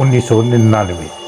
1999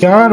4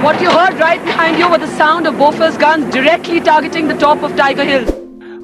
What you heard right behind you was the sound of Bofors guns directly targeting the top of Tiger Hill.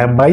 MI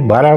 12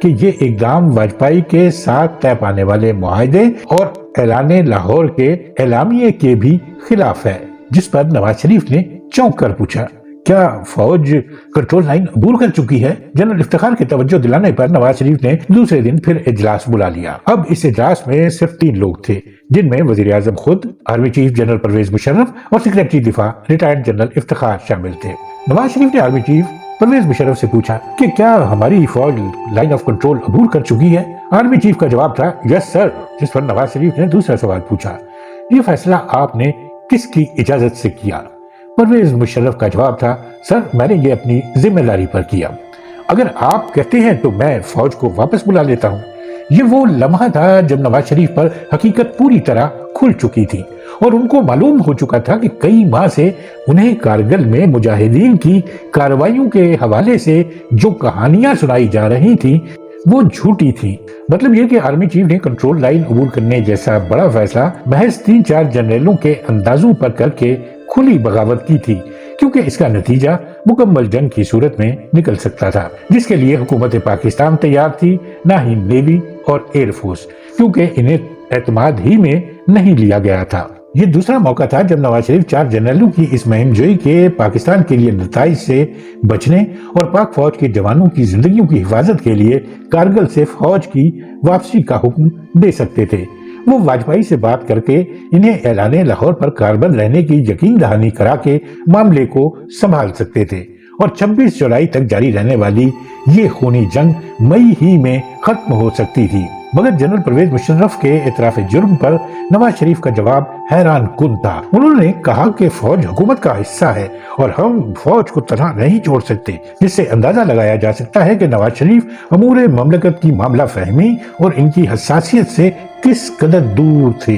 کہ یہ اقدام واجپئی کے ساتھ طے پانے والے معاہدے اور اعلان لاہور کے اعلامیے کے بھی خلاف ہے، جس پر نواز شریف نے چونک کر پوچھا کیا فوج کنٹرول لائن عبور کر چکی ہے؟ جنرل افتخار کے توجہ دلانے پر نواز شریف نے دوسرے دن پھر اجلاس بلا لیا۔ اب اس اجلاس میں صرف 3 لوگ تھے، جن میں وزیر اعظم خود، army chief general Pervez Musharraf اور سیکریٹری دفاع ریٹائرڈ جنرل افتخار شامل تھے۔ نواز شریف نے آرمی چیف پرویز مشرف سے پوچھا کہ کیا ہماری فوج لائن آف کنٹرول عبور کر چکی ہے؟ آرمی چیف کا جواب تھا یس سر، جس پر نواز شریف نے دوسرا سوال پوچھا یہ فیصلہ آپ نے کس کی اجازت سے کیا؟ پرویز مشرف کا جواب تھا سر میں نے یہ اپنی ذمہ داری پر کیا، اگر آپ کہتے ہیں تو میں فوج کو واپس بلا لیتا ہوں۔ یہ وہ لمحہ تھا جب نواز شریف پر حقیقت پوری طرح کھل چکی تھی اور ان کو معلوم ہو چکا تھا کہ کئی ماہ سے انہیں کارگل میں مجاہدین کی کارروائیوں کے حوالے سے جو کہانیاں سنائی جا رہی تھیں وہ جھوٹی تھی۔ مطلب یہ کہ آرمی چیف نے کنٹرول لائن عبور کرنے جیسا بڑا فیصلہ محض 3-4 جنرلوں کے اندازوں پر کر کے کھلی بغاوت کی تھی، کیونکہ اس کا نتیجہ مکمل جنگ کی صورت میں نکل سکتا تھا، جس کے لیے حکومت پاکستان تیار تھی، نہ ہی نیوی اور ایئر فورس، کیونکہ انہیں اعتماد ہی میں نہیں لیا گیا تھا۔ یہ دوسرا موقع تھا جب نواز شریف 4 جنرلوں کی اس مہم جوئی کے پاکستان کے لیے نتائج سے بچنے اور پاک فوج کے جوانوں کی زندگیوں کی حفاظت کے لیے کارگل سے فوج کی واپسی کا حکم دے سکتے تھے۔ وہ واجپئی سے بات کر کے انہیں اعلان لاہور پر کاربند رہنے کی یقین دہانی کرا کے معاملے کو سنبھال سکتے تھے اور 26 جولائی تک جاری رہنے والی یہ خونی جنگ مئی ہی میں ختم ہو سکتی تھی۔ مگر جنرل پرویز مشرف کے اعتراف جرم پر نواز شریف کا جواب حیران کن تھا۔ انہوں نے کہا کہ فوج حکومت کا حصہ ہے اور ہم فوج کو تنہا نہیں چھوڑ سکتے، جس سے اندازہ لگایا جا سکتا ہے کہ نواز شریف امور مملکت کی معاملہ فہمی اور ان کی حساسیت سے کس قدر دور تھے،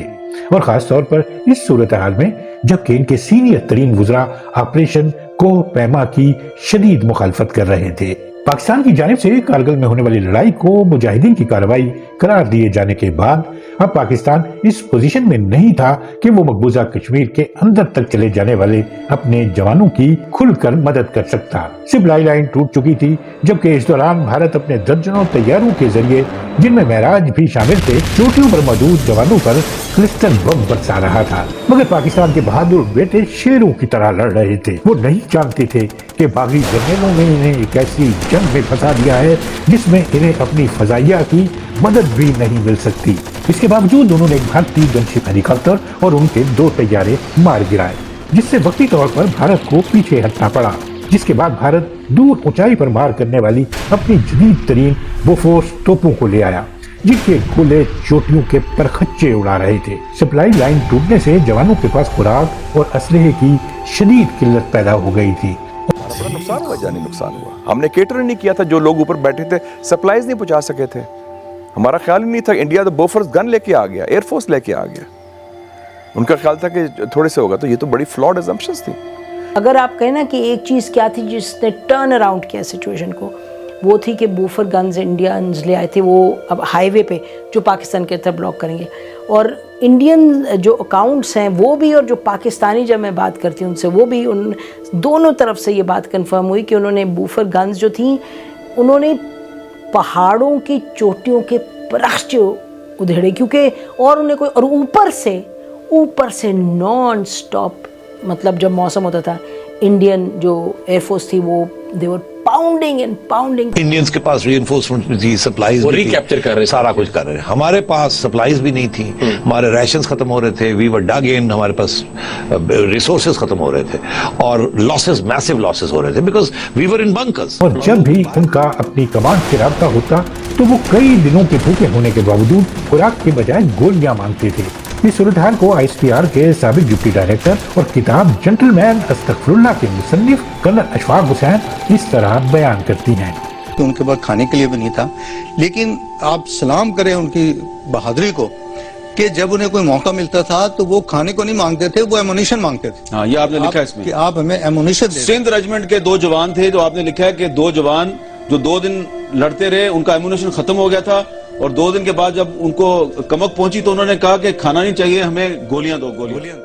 اور خاص طور پر اس صورتحال میں جبکہ ان کے سینئر ترین وزراء آپریشن کوہ پیما کی شدید مخالفت کر رہے تھے۔ پاکستان کی جانب سے کارگل میں ہونے والی لڑائی کو مجاہدین کی کارروائی قرار دیے جانے کے بعد اب پاکستان اس پوزیشن میں نہیں تھا کہ وہ مقبوضہ کشمیر کے اندر تک چلے جانے والے اپنے جوانوں کی کھل کر مدد کر سکتا۔ سپلائی لائن ٹوٹ چکی تھی، جبکہ اس دوران بھارت اپنے درجنوں طیاروں کے ذریعے، جن میں معراج بھی شامل تھے، چوٹیوں پر موجود جوانوں پر کلسٹر بم برسا رہا تھا۔ مگر پاکستان کے بہادر بیٹے شیروں کی طرح لڑ رہے تھے۔ وہ نہیں جانتے تھے کہ باغی جنرلوں نے انہیں ایک ایسی جنگ میں پھنسا دیا ہے جس میں انہیں اپنی فضائیہ کی مدد بھی نہیں مل سکتی۔ اس کے باوجود انہوں نے ایک بھارتی گنشپ ہیلی کاپٹر اور ان کے 2 طیارے مار گرائے، جس سے وقتی طور پر بھارت کو پیچھے ہٹنا پڑا، جس کے بعد بھارت دور اونچائی پر مار کرنے والی اپنی جدید ترین بوفورس توپوں کو لے آیا، جن کے گولے چوٹیوں کے پرخچے اڑا رہے تھے۔ سپلائی لائن ٹوٹنے سے جوانوں کے پاس خوراک اور اسلحے کی شدید قلت پیدا ہو گئی تھی۔ نقصان ہوا، جانی نقصان ہوا۔ ہم نے کیٹر نہیں کیا تھا، جو لوگ اوپر بیٹھے تھے سپلائیز نہیں پہنچا سکے تھے۔ ہمارا خیال ہی نہیں تھا، انڈیا تو بوفرس گن لے کے آ گیا، ایئر فورس لے کے آ گیا، ان کا خیال تھا کہ تھوڑے سے ہوگا، تو یہ تو بڑی فلاڈ اسمپشنز تھی۔ اگر آپ کہیں نا کہ ایک چیز کیا تھی جس نے ٹرن اراؤنڈ کیا سچویشن کو، وہ تھی کہ بوفر گنز انڈینز لے آئے تھے، وہ اب ہائی وے پہ جو پاکستان کے طرف بلاک کریں گے، اور انڈین جو اکاؤنٹس ہیں وہ بھی، اور جو پاکستانی جب میں بات کرتی ہوں ان سے، وہ بھی ان دونوں طرف سے یہ بات کنفرم ہوئی کہ انہوں نے بوفر گنز جو تھیں انہوں نے پہاڑوں کی چوٹیوں کے پرخچے ادھیڑے، کیونکہ اور انہیں کوئی، اور اوپر سے نان سٹاپ، مطلب جب موسم ہوتا تھا انڈین جو ایئر فورس تھی وہ they were pounding and pounding. Indians کے پاس ری انفورسمنٹ بھی تھی، سپلائیز بھی ریکیپچر کر رہے، سارا کچھ کر رہے۔ ہمارے پاس سپلائیز بھی نہیں تھی، ہمارے ریشنز ختم ہو رہے تھے، وی ور ڈگ ان، ہمارے پاس ریسورسز ختم ہو رہے تھے اور لاسز، میسو لاسز ہو رہے تھے، because we were in bunkers. اور جب بھی ان کا اپنی کمانڈ سے رابطہ ہوتا تو وہ کئی دنوں کے بھوکے ہونے کے باوجود خوراک کے بجائے گولیاں مانگتے تھے۔ اس صورتحال کو ISPR کے سابق ڈپٹی ڈائریکٹر اور کتاب جنٹل مین استغفر اللہ کے مصنف کرنل اشفاق حسین اس طرح بیان کرتی ہیں کہ ان کے بعد کھانے کے لیے بھی نہیں تھا، لیکن آپ سلام کریں ان کی بہادری کو کہ جب انہیں کوئی موقع ملتا تھا تو وہ کھانے کو نہیں مانگتے تھے، وہ ایمونیشن مانگتے تھے۔ ہاں، یہ آپ نے لکھا ہے اس میں کہ آپ ہمیں ایمونیشن دیں۔ سندھ ریجمنٹ کے 2 جوان تھے، جو آپ نے لکھا ہے کہ 2 جوان جو 2 دن لڑتے رہے، ان کا ایمونیشن ختم ہو گیا تھا، اور 2 دن کے بعد جب ان کو کمک پہنچی تو انہوں نے کہا کہ کھانا نہیں چاہیے، ہمیں گولیاں دو، گولیاں۔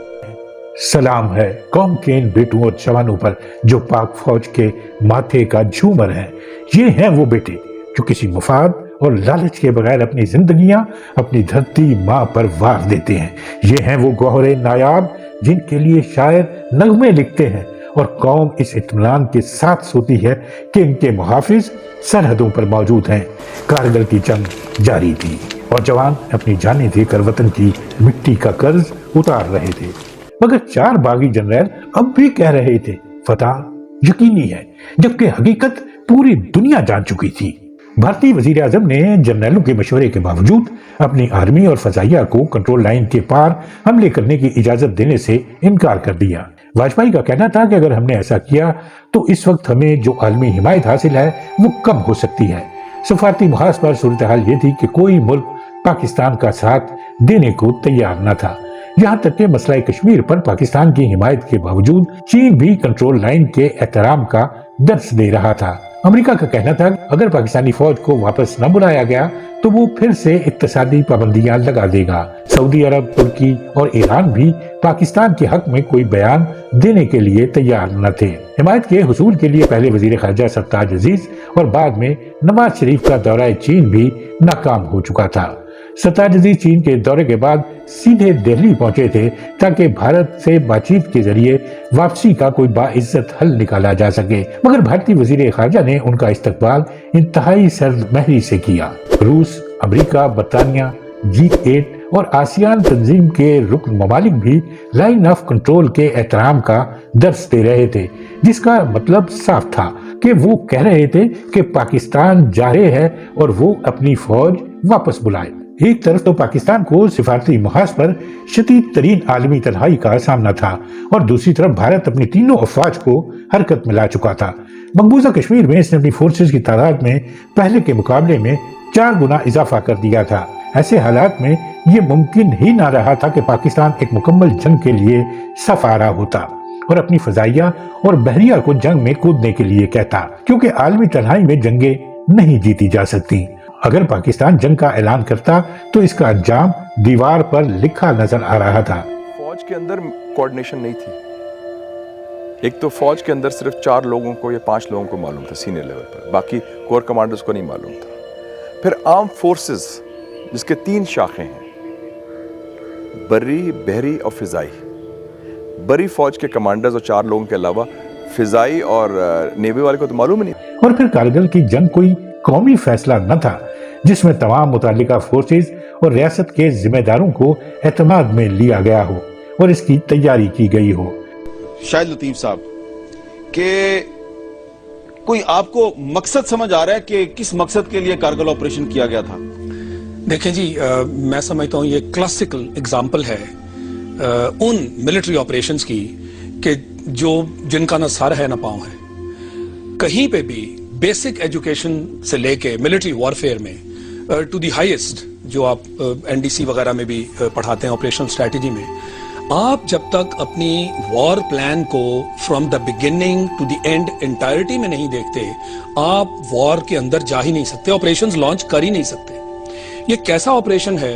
سلام ہے قوم کے ان بیٹوں اور جوانوں پر جو پاک فوج کے ماتھے کا جھومر ہیں۔ یہ ہیں وہ بیٹے جو کسی مفاد اور لالچ کے بغیر اپنی زندگیاں اپنی دھرتی ماں پر وار دیتے ہیں۔ یہ ہیں وہ گوہر نایاب جن کے لیے شاعر نغمے لکھتے ہیں، اور قوم اس اطمینان کے ساتھ سوتی ہے کہ ان کے محافظ سرحدوں پر موجود ہیں۔ کارگل کی جنگ جاری تھی اور جوان اپنی جانیں دے کر وطن کی مٹی کا قرض اتار رہے تھے، مگر 4 باغی جنرل اب بھی کہہ رہے تھے فتح یقینی ہے، جبکہ حقیقت پوری دنیا جان چکی تھی۔ بھارتی وزیر اعظم نے جنرلوں کے مشورے کے باوجود اپنی آرمی اور فضائیہ کو کنٹرول لائن کے پار حملے کرنے کی اجازت دینے سے انکار کر دیا۔ واجپئی کا کہنا تھا کہ اگر ہم نے ایسا کیا تو اس وقت ہمیں جو عالمی حمایت حاصل ہے وہ کم ہو سکتی ہے۔ سفارتی محاذ پر صورتحال یہ تھی کہ کوئی ملک پاکستان کا ساتھ دینے کو تیار نہ تھا، یہاں تک کہ مسئلہ کشمیر پر پاکستان کی حمایت کے باوجود چین بھی کنٹرول لائن کے احترام کا درس دے رہا تھا۔ امریکہ کا کہنا تھا کہ اگر پاکستانی فوج کو واپس نہ بلایا گیا تو وہ پھر سے اقتصادی پابندیاں لگا دے گا۔ سعودی عرب، ترکی اور ایران بھی پاکستان کے حق میں کوئی بیان دینے کے لیے تیار نہ تھے۔ حمایت کے حصول کے لیے پہلے وزیر خارجہ سرتاج عزیز اور بعد میں نواز شریف کا دورہ چین بھی ناکام ہو چکا تھا۔ سرتاج عزیز چین کے دورے کے بعد سیدھے دہلی پہنچے تھے تاکہ بھارت سے بات چیت کے ذریعے واپسی کا کوئی باعزت حل نکالا جا سکے، مگر بھارتی وزیر خارجہ نے ان کا استقبال انتہائی سرد مہری سے کیا۔ روس، امریکہ، برطانیہ، G8 اور آسیان تنظیم کے رکن ممالک بھی لائن آف کنٹرول کے احترام کا درس دے رہے تھے، جس کا مطلب صاف تھا کہ وہ کہہ رہے تھے کہ پاکستان جا رہے ہے اور وہ اپنی فوج واپس بلائے۔ ایک طرف تو پاکستان کو سفارتی محاذ پر شدید ترین عالمی تنہائی کا سامنا تھا اور دوسری طرف بھارت اپنی تینوں افواج کو حرکت میں لا چکا تھا۔ مقبوضہ کشمیر میں اس نے اپنی فورسز کی تعداد میں پہلے کے مقابلے میں 4 گنا اضافہ کر دیا تھا۔ ایسے حالات میں یہ ممکن ہی نہ رہا تھا کہ پاکستان ایک مکمل جنگ کے لیے صف آرا ہوتا اور اپنی فضائیہ اور بحریہ کو جنگ میں کودنے کے لیے کہتا، کیونکہ عالمی تنہائی میں جنگیں نہیں جیتی جا سکتی۔ اگر پاکستان جنگ کا اعلان کرتا تو اس کا انجام دیوار پر لکھا نظر آ رہا تھا۔ فوج کے اندر کوارڈینیشن نہیں تھی۔ ایک تو فوج کے اندر صرف 4 لوگوں کو یا 5 لوگوں کو معلوم تھا سینئر لیول پر، باقی کور کمانڈرز کو نہیں معلوم تھا۔ پھر آرم فورسز جس کے 3 شاخیں ہیں، بری، بحری اور فضائی۔ بری فوج کے کمانڈرز اور 4 لوگوں کے علاوہ فضائی اور نیوی والے کو تو معلوم ہی نہیں۔ اور پھر کارگل کی جنگ کوئی قومی فیصلہ نہ تھا جس میں تمام متعلقہ فورسز اور ریاست کے ذمہ داروں کو اعتماد میں لیا گیا ہو اور اس کی تیاری کی گئی ہو۔ شاہد لطیف صاحب، کہ کوئی آپ کو مقصد سمجھ آ رہا ہے کہ کس مقصد کے لیے کارگل آپریشن کیا گیا تھا؟ دیکھیں جی، میں سمجھتا ہوں یہ کلاسیکل اگزامپل ہے ان ملٹری آپریشنز کی کہ جن کا نہ سر ہے نہ پاؤں ہے۔ کہیں پہ بھی بیسک ایجوکیشن سے لے کے ملٹری وارفیئر میں ٹو دی ہائیسٹ، جو آپ NDC وغیرہ میں بھی پڑھاتے ہیں آپریشنل اسٹریٹجی میں، آپ جب تک اپنی وار پلان کو from the beginning to the end entirety میں نہیں دیکھتے، آپ وار کے اندر جا ہی نہیں سکتے، آپریشنز لانچ کر ہی نہیں سکتے۔ یہ کیسا آپریشن ہے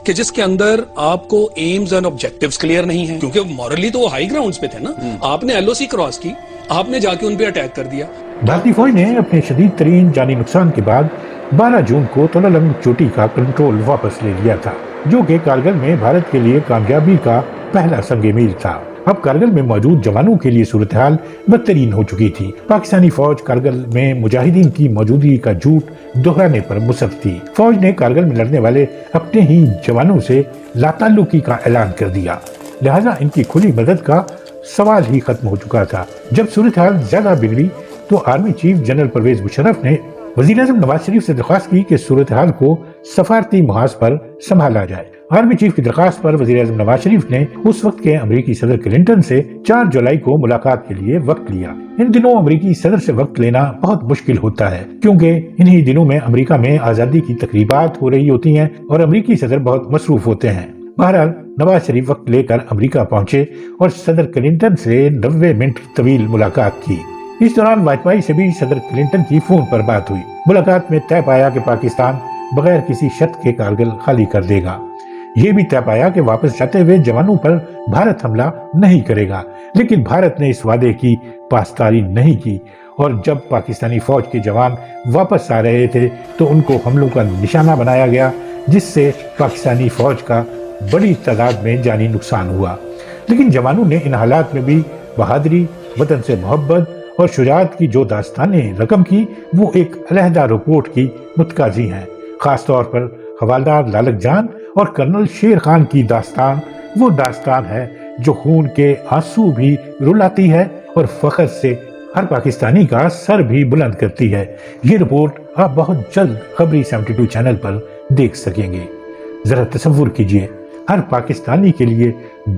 کہ جس کے اندر آپ کو ایمز اینڈ آبجیکٹیوز کلیئر نہیں ہیں، کیونکہ مورلی تو وہ ہائی گراؤنڈز پہ تھے نا۔ آپ نے LOC کراس کی، آپ نے جا کے ان پہ اٹیک کر دیا۔ بھارتی فوج نے اپنے شدید ترین جانی نقصان کے بعد 12 جون کو تلالنگ چوٹی کا کنٹرول واپس لے لیا تھا، جو کہ کارگل میں بھارت کے لیے کامیابی کا پہلا سنگ میل تھا۔ اب کارگل میں موجود جوانوں کے لیے صورتحال بدترین ہو چکی تھی۔ پاکستانی فوج کارگل میں مجاہدین کی موجودگی کا جھوٹ دہرانے پر مصر تھی۔ فوج نے کارگل میں لڑنے والے اپنے ہی جوانوں سے لا تعلقی کا اعلان کر دیا، لہذا ان کی کھلی مدد کا سوال ہی ختم ہو چکا تھا۔ جب صورتحال زیادہ بگڑی تو army chief general Pervez Musharraf نے وزیر اعظم نواز شریف سے درخواست کی کہ صورتحال کو سفارتی محاذ پر سنبھالا جائے۔ آرمی چیف کی درخواست پر وزیر اعظم نواز شریف نے اس وقت کے امریکی صدر کلنٹن سے 4 جولائی کو ملاقات کے لیے وقت لیا۔ ان دنوں امریکی صدر سے وقت لینا بہت مشکل ہوتا ہے، کیونکہ انہی دنوں میں امریکہ میں آزادی کی تقریبات ہو رہی ہوتی ہیں اور امریکی صدر بہت مصروف ہوتے ہیں۔ بہرحال نواز شریف وقت لے کر امریکہ پہنچے اور صدر کلنٹن سے 90 منٹ طویل ملاقات کی۔ اس دوران واجپئی سے بھی صدر کلنٹن کی فون پر بات ہوئی۔ ملاقات میں طے پایا کہ پاکستان بغیر کسی شرط کے کارگل خالی کر دے گا۔ یہ بھی طے پایا کہ واپس جاتے ہوئے جوانوں پر بھارت حملہ نہیں کرے گا، لیکن بھارت نے اس وعدے کی پاسداری نہیں کی اور جب پاکستانی فوج کے جوان واپس آ رہے تھے تو ان کو حملوں کا نشانہ بنایا گیا، جس سے پاکستانی فوج کا بڑی تعداد میں جانی نقصان ہوا۔ لیکن جوانوں نے ان حالات میں بھی بہادری، وطن سے محبت اور شجاعت کی جو داستانیں رقم کی، وہ ایک علیحدہ رپورٹ کی متقاضی ہیں۔ خاص طور پر حوالدار لالک جان اور کرنل شیر خان کی داستان وہ داستان ہے جو خون کے آنسو بھی رلاتی ہے اور فخر سے ہر پاکستانی کا سر بھی بلند کرتی ہے۔ یہ رپورٹ آپ بہت جلد خبری 72 چینل پر دیکھ سکیں گے۔ ذرا تصور کیجئے، ہر پاکستانی کے لیے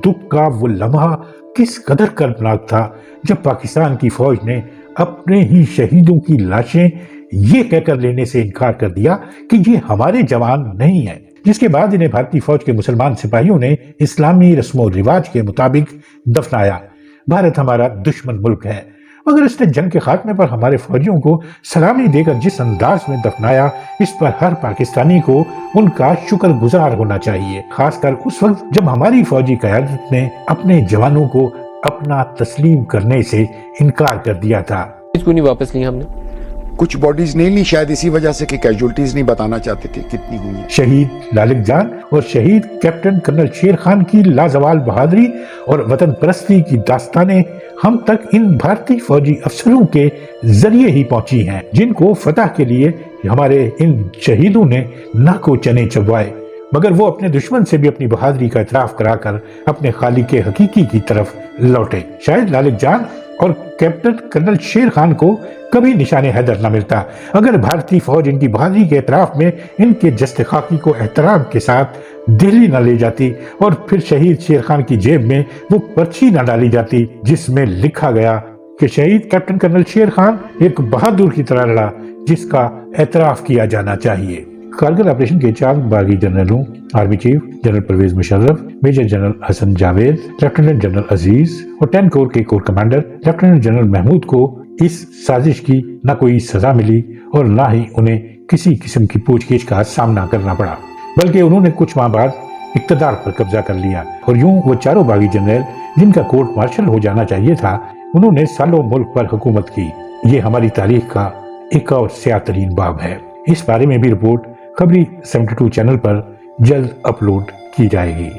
دکھ کا وہ لمحہ کس قدر کربناک تھا جب پاکستان کی فوج نے اپنے ہی شہیدوں کی لاشیں یہ کہہ کر لینے سے انکار کر دیا کہ یہ ہمارے جوان نہیں ہیں، جس کے بعد انہیں بھارتی فوج کے مسلمان سپاہیوں نے اسلامی رسم و رواج کے مطابق دفنایا۔ بھارت ہمارا دشمن ملک ہے، مگر اس نے جنگ کے خاتمے پر ہمارے فوجیوں کو سلامی دے کر جس انداز میں دفنایا، اس پر ہر پاکستانی کو ان کا شکر گزار ہونا چاہیے، خاص کر اس وقت جب ہماری فوجی قیادت نے اپنے جوانوں کو اپنا تسلیم کرنے سے انکار کر دیا تھا۔ اس کو نہیں واپس لی ہم نے، کچھ باڈیز نہیں لی، شاید اسی وجہ سے کہ کیجولٹیز نہیں بتانا چاہتے تھے کتنی ہوئی ہیں۔ شہید لالک جان اور شہید کیپٹن کرنل شیر خان کی لازوال بہادری اور وطن پرستی کی داستانیں ہم تک ان بھارتی فوجی افسروں کے ذریعے ہی پہنچی ہیں، جن کو فتح کے لیے ہمارے ان شہیدوں نے ناکو چنے چبوائے، مگر وہ اپنے دشمن سے بھی اپنی بہادری کا اعتراف کرا کر اپنے خالق حقیقی کی طرف لوٹے۔ شاید لالک جان اور کیپٹن کرنل شیر خان کو کبھی نشان حیدر نہ ملتا اگر بھارتی فوج ان کی بہادری کے اعتراف میں ان کے جسد خاکی کو احترام کے ساتھ دہلی نہ لے جاتی اور پھر شہید شیر خان کی جیب میں وہ پرچی نہ ڈالی جاتی جس میں لکھا گیا کہ شہید کیپٹن کرنل شیر خان ایک بہادر کی طرح لڑا جس کا اعتراف کیا جانا چاہیے۔ کارگل آپریشن کے 4 باغی جنرلوں army chief general Pervez Musharraf, major general Hassan Javed, lieutenant general Aziz اور 10 کور کے corps commander lieutenant general Mahmood کو اس سازش کی نہ کوئی سزا ملی اور نہ ہی انہیں کسی قسم کی پوچھ گچھ کا سامنا کرنا پڑا، بلکہ انہوں نے کچھ ماہ بعد اقتدار پر قبضہ کر لیا اور یوں وہ 4 باغی جنرل جن کا کورٹ مارشل ہو جانا چاہیے تھا، انہوں نے سالوں ملک پر حکومت کی۔ یہ ہماری تاریخ کا ایک اور سیاہ ترین باب ہے۔ اس بارے میں بھی رپورٹ خبری 72 چینل پر جلد اپلوڈ کی جائے گی۔